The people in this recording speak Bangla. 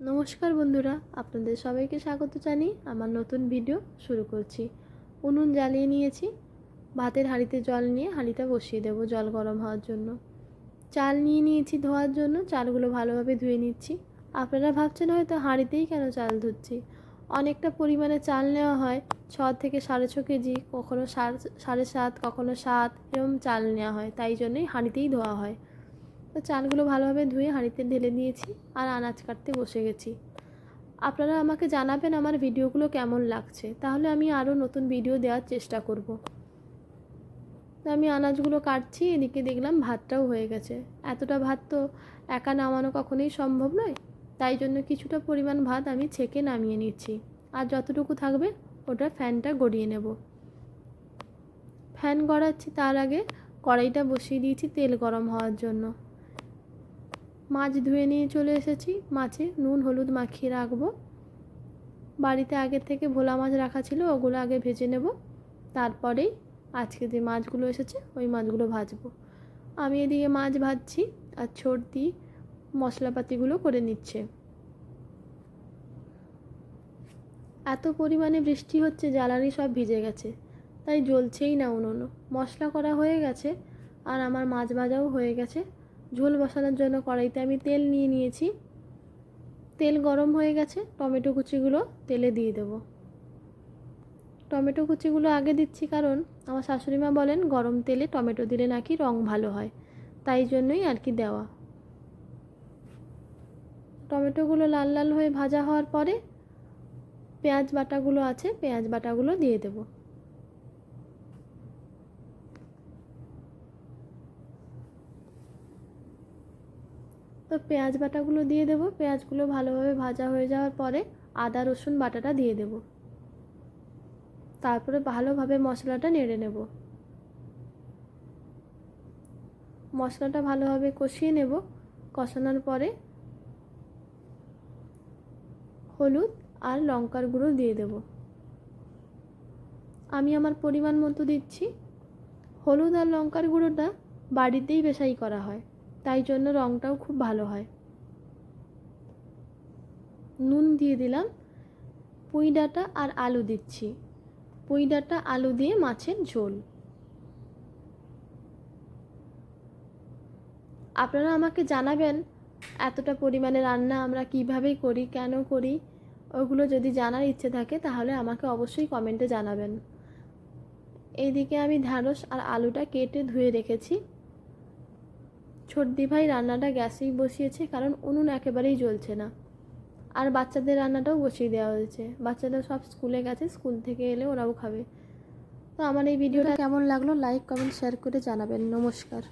নমস্কার বন্ধুরা, আপনাদের সবাইকে স্বাগত জানিয়ে আমার নতুন ভিডিও শুরু করছি। উনুন জ্বালিয়ে নিয়েছি, ভাতের হাঁড়িতে জল নিয়ে হাঁড়িটা বসিয়ে দেবো জল গরম হওয়ার জন্য। চাল নিয়ে নিয়েছি ধোয়ার জন্য, চালগুলো ভালোভাবে ধুয়ে নিচ্ছি। আপনারা ভাবছেন হয়তো হাঁড়িতেই কেন চাল ধুচ্ছি। অনেকটা পরিমাণে চাল নেওয়া হয়, 6 থেকে 6.5 কেজি, কখনো 7.5, কখনো 7, এরকম চাল নেওয়া হয়, তাই জন্যই হাঁড়িতেই ধোয়া হয়। তো চালগুলো ভালোভাবে ধুয়ে হাঁড়িতে ঢেলে দিয়েছি আর আনাজ কাটতে বসে গেছি। আপনারা আমাকে জানাবেন আমার ভিডিওগুলো কেমন লাগছে, তাহলে আমি আরও নতুন ভিডিও দেওয়ার চেষ্টা করব। তো আমি আনাজগুলো কাটছি, এদিকে দেখলাম ভাতটাও হয়ে গেছে। এতটা ভাত তো একা নামানো কখনোই সম্ভব নয়, তাই জন্য কিছুটা পরিমাণ ভাত আমি ছেঁকে নামিয়ে নিচ্ছি। আর যতটুকু থাকবে ওটা ফ্যানটা গড়িয়ে নেব। ফ্যান গড়াচ্ছি তার আগে কড়াইটা বসিয়ে দিয়েছি তেল গরম হওয়ার জন্য। মাছ ধুয়ে নিয়ে চলে এসেছি, মাছে নুন হলুদ মাখিয়ে রাখবো। বাড়িতে আগের থেকে ভোলা মাছ রাখা ছিল, ওগুলো আগে ভেজে নেব, তারপরেই আজকে যে মাছগুলো এসেছে ওই মাছগুলো ভাজবো। আমি এদিকে মাছ ভাজছি আর ছোটদি মশলাপাতিগুলো করে নিচ্ছে। এত পরিমাণে বৃষ্টি হচ্ছে, জ্বালানি সব ভিজে গেছে, তাই জ্বলছেই না উনুন। মশলা করা হয়ে গেছে আর আমার মাছ ভাজাও হয়ে গেছে। ঝোল বসানোর জন্য কড়াইতে আমি তেল নিয়ে নিয়েছি। তেল গরম হয়ে গেছে, টমেটো কুচিগুলো তেলে দিয়ে দেবো। টমেটো কুচিগুলো আগে দিচ্ছি কারণ আমার শাশুড়ি মা বলেন গরম তেলে টমেটো দিলে নাকি রং ভালো হয়, তাই জন্যই আর কি দেওয়া। টমেটোগুলো লাল লাল হয়ে ভাজা হওয়ার পরে পেঁয়াজ বাটাগুলো আছে, পেঁয়াজ বাটাগুলো দিয়ে দেব। তো পেঁয়াজ বাটাগুলো দিয়ে দেব। পেঁয়াজগুলো ভালোভাবে ভাজা হয়ে যাওয়ার পরে আদা রসুন বাটাটা দিয়ে দেব। তারপরে ভালোভাবে মশলাটা নেড়ে নেব। মশলাটা ভালোভাবে কষিয়ে নেব। কষানোর পরে হলুদ আর লঙ্কার গুঁড়ো দিয়ে দেব। আমি আমার পরিমাণ মতো দিচ্ছি। হলুদ আর লঙ্কার গুঁড়োটা বাড়িতেই বেশাই করা হয়, তাই জন্য রঙটাও খুব ভালো হয়। নুন দিয়ে দিলাম। পুঁই ডাঁটা আর আলু দিচ্ছি। পুঁই ডাঁটা আলু দিয়ে মাছের ঝোল। আপনারা আমাকে জানাবেন এতটা পরিমাণে রান্না আমরা কীভাবে করি, কেন করি, ওগুলো যদি জানার ইচ্ছে থাকে তাহলে আমাকে অবশ্যই কমেন্টে জানাবেন। এইদিকে আমি ঢ্যাঁড়স আর আলুটা কেটে ধুয়ে রেখেছি। ছোটদি ভাই রান্নাটা গ্যাসেই বসিয়েছে কারণ উনুন একেবারেই জ্বলছে না। আর বাচ্চাদের রান্নাটাও বসিয়ে দেওয়া হয়েছে, বাচ্চারা সব স্কুলে গেছে, স্কুল থেকে এলে ওরাও খাবে। তো আমার এই ভিডিওটা কেমন লাগলো লাইক কমেন্ট শেয়ার করে জানাবেন। নমস্কার।